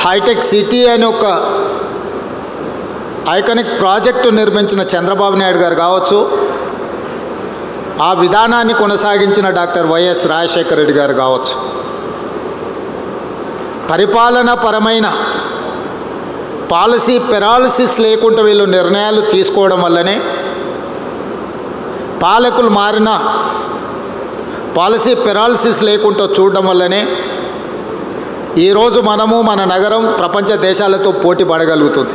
Hitech city అని ఒక iconic project నిర్మించిన చంద్రబాబు నాయుడు గారు కావచ్చు, ఆ విధానాన్ని కొనసాగించిన డాక్టర్ వైఎస్ రాజశేఖర రెడ్డి గారు కావచ్చు, పరిపాలనా పరమైన పాలసీ పెరాలసిస్ లేకుండా వీళ్ళు నిర్ణయాలు తీసుకోవడం వల్లనే, పాలకులు మారిన పాలసీ పెరాలసిస్ లేకుండా చూడడం వల్లనే ఈరోజు మనము మన నగరం ప్రపంచ దేశాలతో పోటీ పడగలుగుతుంది.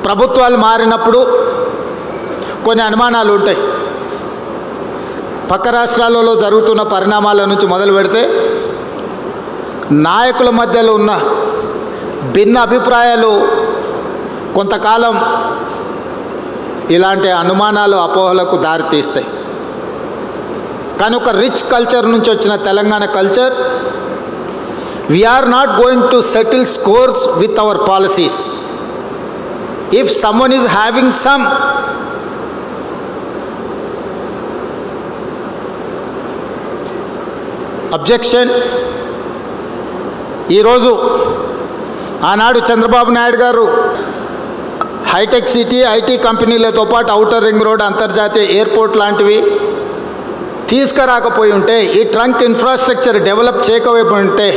ప్రభుత్వాలు మారినప్పుడు కొన్ని అనుమానాలు ఉంటాయి. పక్క రాష్ట్రాలలో జరుగుతున్న పరిణామాల నుంచి మొదలు పెడితే నాయకుల మధ్యలో ఉన్న భిన్న అభిప్రాయాలు కొంతకాలం ఇలాంటి అనుమానాలు అపోహలకు దారితీస్తాయి. కానీ ఒక రిచ్ కల్చర్ నుంచి వచ్చిన Telangana culture, we are not going to settle scores with our policies. If someone is having some objection, ఈరోజు ఆనాడు చంద్రబాబు నాయుడు గారు హైటెక్ సిటీ, ఐటీ కంపెనీలతో పాటు ఔటర్ రింగ్ రోడ్, అంతర్జాతీయ ఎయిర్పోర్ట్ లాంటివి తీసుకురాకపోయి ఉంటే, ఈ ట్రంక్ ఇన్ఫ్రాస్ట్రక్చర్ డెవలప్ చేయకపోయి ఉంటే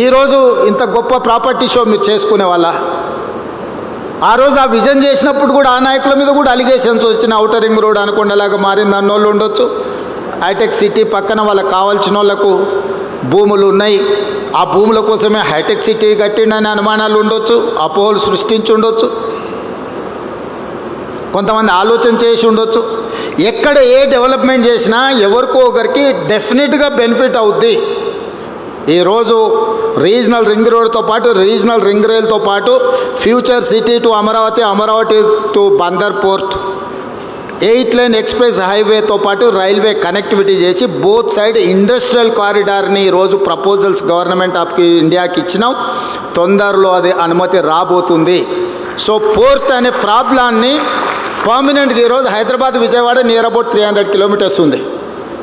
ఈరోజు ఇంత గొప్ప ప్రాపర్టీ షో మీరు చేసుకునే వాళ్ళ. ఆ రోజు ఆ విజన్ చేసినప్పుడు కూడా ఆ నాయకుల మీద కూడా అలిగేషన్స్ వచ్చిన, ఔటర్ రింగ్ రోడ్ అనుకుండేలాగా మారింది అన్నోళ్ళు ఉండొచ్చు. హైటెక్ సిటీ పక్కన వాళ్ళకి కావాల్సిన వాళ్ళకు భూములు ఉన్నాయి, ఆ భూముల కోసమే హైటెక్ సిటీ కట్టిండని అనుమానాలు ఉండొచ్చు, అపోహలు సృష్టించి ఉండొచ్చు, కొంతమంది ఆలోచన చేసి ఉండొచ్చు. ఎక్కడ ఏ డెవలప్మెంట్ చేసినా ఎవరికో ఒకరికి డెఫినెట్గా బెనిఫిట్ అవుద్ది. ఈరోజు రీజనల్ రింగ్ రోడ్తో పాటు, రీజనల్ రింగ్ రైల్తో పాటు future city to Amaravati, Amaravati to Bandar port, 8 line express హైవేతో పాటు రైల్వే కనెక్టివిటీ చేసి బోత్ సైడ్ ఇండస్ట్రియల్ కారిడార్ని ఈరోజు ప్రపోజల్స్ గవర్నమెంట్ ఆఫ్ ఇండియాకి ఇచ్చినాం. తొందరలో అది అనుమతి రాబోతుంది. సో పోర్ట్ అనే ప్రాబ్లాన్ని పర్మనెంట్గా ఈరోజు Hyderabad Vijayawada near about 300 kilometres ఉంది.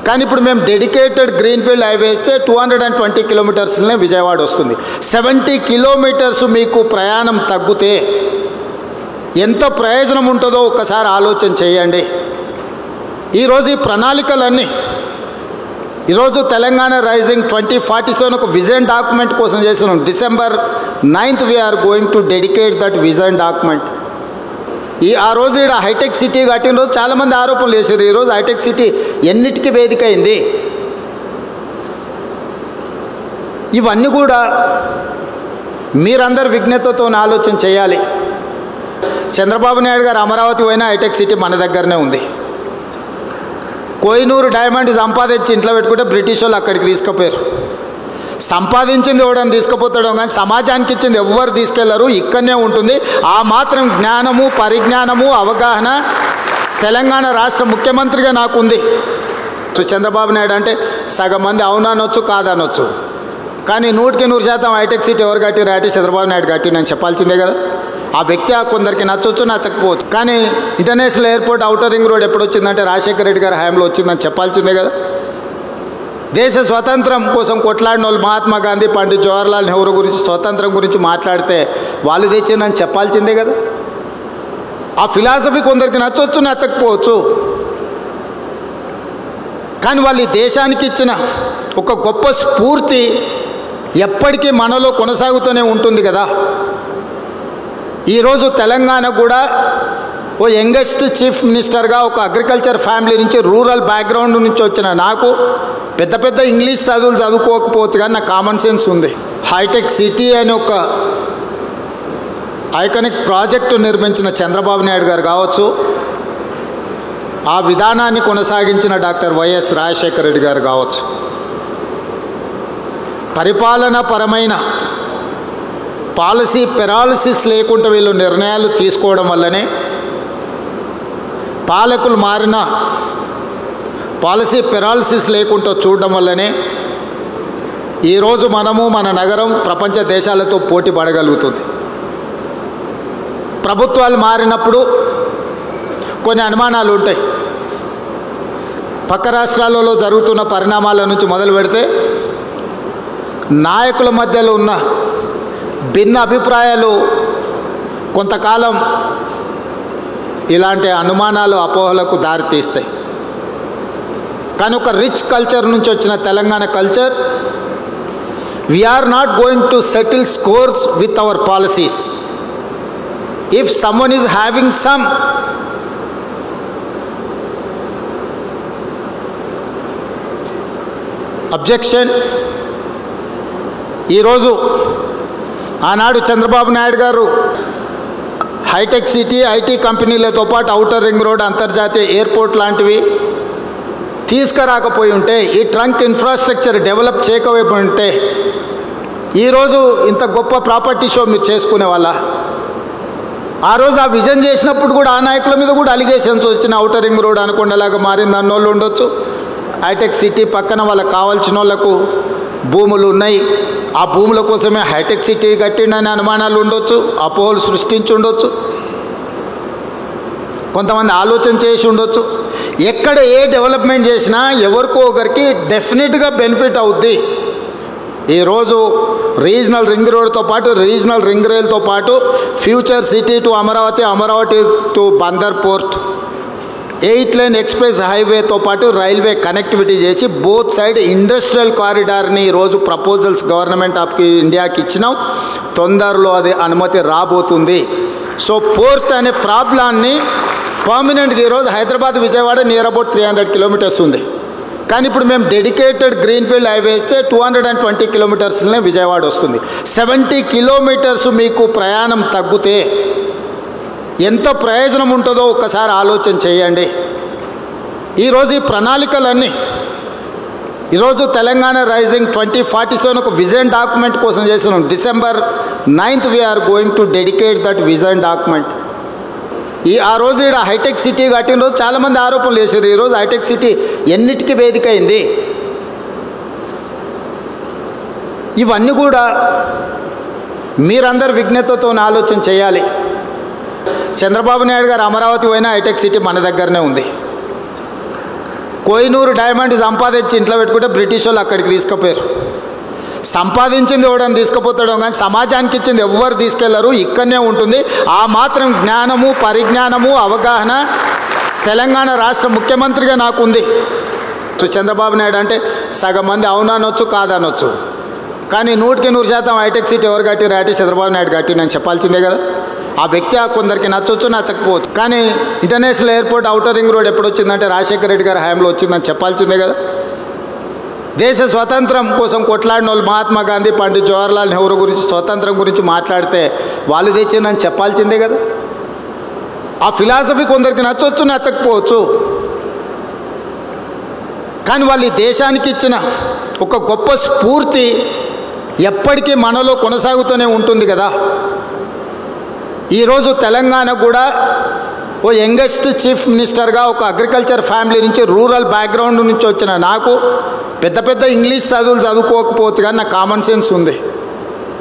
కానీ ఇప్పుడు మేము డెడికేటెడ్ గ్రీన్ఫీల్డ్ హైవే వేస్తే 220 కిలోమీటర్స్లోనే విజయవాడ వస్తుంది. 70 కిలోమీటర్స్ మీకు ప్రయాణం తగ్గితే ఎంత ప్రయోజనం ఉంటుందో ఒక్కసారి ఆలోచన చేయండి. ఈరోజు ఈ ప్రణాళికలన్నీ, ఈరోజు తెలంగాణ రైజింగ్ 2047 ఒక విజన్ డాక్యుమెంట్ కోసం చేస్తున్నాం. December 9th we are going to dedicate that vision document. ఆ రోజు ఇక్కడ హైటెక్ సిటీ కట్టిన రోజు చాలామంది ఆరోపణలు చేశారు. ఈరోజు హైటెక్ సిటీ ఎన్నిటికీ వేదిక అయింది. ఇవన్నీ కూడా మీరందరూ విజ్ఞతతో ఆలోచన చేయాలి. చంద్రబాబు నాయుడు గారు అమరావతి పోయినా హైటెక్ సిటీ మన దగ్గరనే ఉంది. కోహినూరు డైమండ్ సంపాదించి ఇంట్లో పెట్టుకుంటే బ్రిటిష్ వాళ్ళు అక్కడికి తీసుకుపోయారు. సంపాదించింది ఎవడని తీసుకుపోతాడో కానీ సమాజానికి ఇచ్చింది ఎవ్వరు తీసుకెళ్లరు, ఇక్కడనే ఉంటుంది. ఆ మాత్రం జ్ఞానము, పరిజ్ఞానము, అవగాహన తెలంగాణ రాష్ట్ర ముఖ్యమంత్రిగా నాకు ఉంది. చంద్రబాబు నాయుడు అంటే సగం మంది అవుననొచ్చు, కాదనొచ్చు, కానీ 100% హైటెక్ సిటీ ఎవరు కట్టిరు అంటే చంద్రబాబు నాయుడు కట్టినని చెప్పాల్సిందే కదా. ఆ వ్యక్తి కొందరికి నచ్చవచ్చు, నచ్చకపోవచ్చు. కానీ international airport, outer ring road ఎప్పుడు వచ్చిందంటే రాజశేఖర రెడ్డి గారి హయాంలో వచ్చిందని చెప్పాల్సిందే కదా. దేశ స్వతంత్రం కోసం కొట్లాడిన వాళ్ళు మహాత్మా గాంధీ, పండిత్ జవహర్లాల్ నెహ్రూ గురించి, స్వతంత్రం గురించి మాట్లాడితే వాళ్ళు తెచ్చిందని చెప్పాల్సిందే కదా. ఆ ఫిలాసఫీ కొందరికి నచ్చవచ్చు, నచ్చకపోవచ్చు, కానీ వాళ్ళు ఈ దేశానికి ఇచ్చిన ఒక గొప్ప స్ఫూర్తి ఎప్పటికీ మనలో కొనసాగుతూనే ఉంటుంది కదా. ఈరోజు తెలంగాణ కూడా ఓ యంగెస్ట్ చీఫ్ మినిస్టర్గా, ఒక అగ్రికల్చర్ ఫ్యామిలీ నుంచి, రూరల్ బ్యాక్గ్రౌండ్ నుంచి వచ్చిన నాకు పెద్ద పెద్ద ఇంగ్లీష్ చదువులు చదువుకోకపోవచ్చు, కానీ నాకు కామన్ సెన్స్ ఉంది. హైటెక్ సిటీ అని ఒక ఐకానిక్ ప్రాజెక్టు నిర్మించిన చంద్రబాబు నాయుడు గారు కావచ్చు, ఆ విధానాన్ని కొనసాగించిన డాక్టర్ వైఎస్ రాజశేఖర రెడ్డి గారు కావచ్చు, పరిపాలనా పరమైన పాలసీ పెరాలసిస్ లేకుండా వీళ్ళు నిర్ణయాలు తీసుకోవడం వల్లనే, పాలకులు మారిన పాలసీ పెరాలసిస్ లేకుండా చూడడం వల్లనే ఈరోజు మనము మన నగరం ప్రపంచ దేశాలతో పోటీ పడగలుగుతుంది. ప్రభుత్వాలు మారినప్పుడు కొన్ని అనుమానాలు ఉంటాయి. పక్క రాష్ట్రాలలో జరుగుతున్న పరిణామాల నుంచి మొదలు పెడితే నాయకుల మధ్యలో ఉన్న భిన్న అభిప్రాయాలు కొంతకాలం ఇలాంటి అనుమానాలు అపోహలకు దారితీస్తాయి. కానీ ఒక రిచ్ కల్చర్ నుంచి వచ్చిన Telangana culture, we are not going to settle scores with our policies. If someone is having some objection, ఈరోజు ఆనాడు చంద్రబాబు నాయుడు గారు హైటెక్ సిటీ, ఐటీ కంపెనీలతో పాటు ఔటర్ రింగ్ రోడ్, అంతర్జాతీయ ఎయిర్పోర్ట్ లాంటివి తీసుకురాకపోయి ఉంటే, ఈ ట్రంక్ ఇన్ఫ్రాస్ట్రక్చర్ డెవలప్ చేయకపోయి ఉంటే ఈరోజు ఇంత గొప్ప ప్రాపర్టీ షో మీరు చేసుకునే వాళ్ళ. ఆ రోజు ఆ విజన్ చేసినప్పుడు కూడా ఆ నాయకుల మీద కూడా అలిగేషన్స్ వచ్చిన, ఔటర్ రింగ్ రోడ్ అనుకుండేలాగా మారింది అన్నోళ్ళు ఉండొచ్చు. హైటెక్ సిటీ పక్కన వాళ్ళకి కావాల్సిన వాళ్ళకు భూములు ఉన్నాయి, ఆ భూముల కోసమే హైటెక్ సిటీ కట్టిండని అనుమానాలు ఉండొచ్చు, అపోహలు సృష్టించి ఉండొచ్చు, కొంతమంది ఆలోచన చేసి ఉండొచ్చు. ఎక్కడ ఏ డెవలప్మెంట్ చేసినా ఎవరికో ఒకరికి డెఫినెట్గా బెనిఫిట్ అవుద్ది. ఈరోజు రీజనల్ రింగ్ రోడ్తో పాటు, రీజనల్ రింగ్ రైల్తో పాటు future city to Amaravati, Amaravati to Bandar port, 8 lane express హైవేతో పాటు రైల్వే కనెక్టివిటీ చేసి బోత్ సైడ్ ఇండస్ట్రియల్ కారిడార్ని ఈరోజు ప్రపోజల్స్ గవర్నమెంట్ ఆఫ్ ఇండియాకి ఇచ్చినాం. తొందరలో అది అనుమతి రాబోతుంది. సో పోర్ట్ అనే ప్రాబ్లాన్ని పర్మనెంట్గా ఈరోజు Hyderabad Vijayawada near about 300 kilometres ఉంది. కానీ ఇప్పుడు మేము డెడికేటెడ్ గ్రీన్ఫీల్డ్ హైవే వేస్తే 220 కిలోమీటర్స్లోనే విజయవాడ వస్తుంది. 70 కిలోమీటర్స్ మీకు ప్రయాణం తగ్గితే ఎంత ప్రయోజనం ఉంటుందో ఒక్కసారి ఆలోచన చేయండి. ఈరోజు ఈ ప్రణాళికలన్నీ, ఈరోజు తెలంగాణ రైజింగ్ 2047 ఒక విజన్ డాక్యుమెంట్ కోసం చేస్తున్నాం. December 9th we are going to dedicate that vision document. ఆ రోజు ఇక్కడ హైటెక్ సిటీ కట్టిన రోజు చాలామంది ఆరోపణలు చేశారు. ఈరోజు హైటెక్ సిటీ ఎన్నిటికీ వేదిక అయింది. ఇవన్నీ కూడా మీరందరూ విజ్ఞతతో ఆలోచన చేయాలి. చంద్రబాబు నాయుడు గారు అమరావతి పోయినా హైటెక్ సిటీ మన దగ్గరనే ఉంది. కోహినూరు డైమండ్ సంపాదించి ఇంట్లో పెట్టుకుంటే బ్రిటిష్ వాళ్ళు అక్కడికి తీసుకుపోయారు. సంపాదించింది ఎవడని తీసుకుపోతాడో కానీ సమాజానికి ఇచ్చింది ఎవ్వరు తీసుకెళ్లరు, ఇక్కడనే ఉంటుంది. ఆ మాత్రం జ్ఞానము, పరిజ్ఞానము, అవగాహన తెలంగాణ రాష్ట్ర ముఖ్యమంత్రిగా నాకుంది. చంద్రబాబు నాయుడు అంటే సగం మంది అవుననొచ్చు, కాదనొచ్చు. కానీ 100% హైటెక్ సిటీ ఎవరు కట్టిరు అంటే చంద్రబాబు నాయుడు కట్టినని చెప్పాల్సిందే కదా. ఆ వ్యక్తి కొందరికి నచ్చొచ్చు, నచ్చకపోవచ్చు. కానీ international airport, outer ring road ఎప్పుడు వచ్చిందంటే రాజశేఖర రెడ్డి గారి హయాంలో వచ్చిందని చెప్పాల్సిందే కదా. దేశ స్వతంత్రం కోసం కొట్లాడిన వాళ్ళు మహాత్మా గాంధీ, పండిత్ జవహర్లాల్ నెహ్రూ గురించి, స్వతంత్రం గురించి మాట్లాడితే వాళ్ళు తెచ్చిందని చెప్పాల్సిందే కదా. ఆ ఫిలాసఫీ కొందరికి నచ్చొచ్చు, నచ్చకపోవచ్చు. కానీ వాళ్ళు ఈ దేశానికి ఇచ్చిన ఒక గొప్ప స్ఫూర్తి ఎప్పటికీ మనలో కొనసాగుతూనే ఉంటుంది కదా. ఈరోజు తెలంగాణ కూడా ఓ యంగెస్ట్ చీఫ్ మినిస్టర్గా, ఒక అగ్రికల్చర్ ఫ్యామిలీ నుంచి, రూరల్ బ్యాక్గ్రౌండ్ నుంచి వచ్చిన నాకు పెద్ద పెద్ద ఇంగ్లీష్ చదువులు చదువుకోకపోవచ్చు కానీ నాకు కామన్ సెన్స్ ఉంది.